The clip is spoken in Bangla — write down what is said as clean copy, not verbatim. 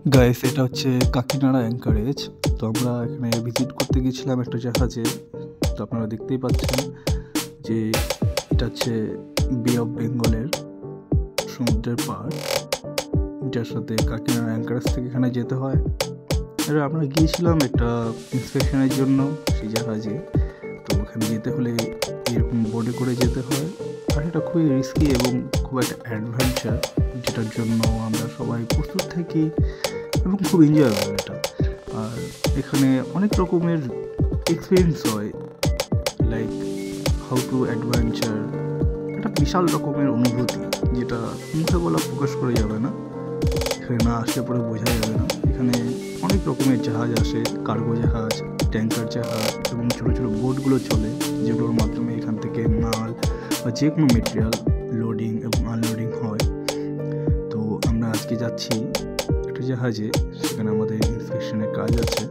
গাইস, এটা হচ্ছে কাকিনাড়া অ্যাঙ্কারেজ। তো আমরা এখানে ভিজিট করতে গেছিলাম একটা জাহাজে। তো আপনারা দেখতেই পাচ্ছেন যে এটা হচ্ছে বে অফ বেঙ্গলের সমুদ্রের পাড়, যার সাথে কাকিনাড়া অ্যাঙ্কারেজ থেকে এখানে যেতে হয়। আর আমরা গিয়েছিলাম একটা ইন্সপেকশনের জন্য সেই জাহাজে। তো ওখানে যেতে হলে এরকম বোটে করে যেতে হয়, আর এটা খুবই রিস্কি এবং খুব একটা অ্যাডভেঞ্চার, যেটার জন্য আমরা সবাই প্রস্তুত থাকি এবং খুব এনজয়েবল এটা। আর এখানে অনেক রকমের এক্সপিরিয়েন্স হয়, লাইক হাউ টু অ্যাডভেঞ্চার। একটা বিশাল রকমের অনুভূতি, যেটা মুখে বলা প্রকাশ করা যাবে না, এখানে না আসলে পরে বোঝা যাবে না। এখানে অনেক রকমের জাহাজ আসে, কার্গো জাহাজ, ট্যাঙ্কার জাহাজ এবং ছোটো ছোটো বোটগুলো চলে, যেগুলোর মাধ্যমে এখান থেকে মাল বা যে কোনো মেটেরিয়াল লোডিং এবং আনলোডিং হয়। তো আমরা আজকে যাচ্ছি একটা জাহাজে, সেখানে আমাদের ইন্সপেকশনের কাজ আছে।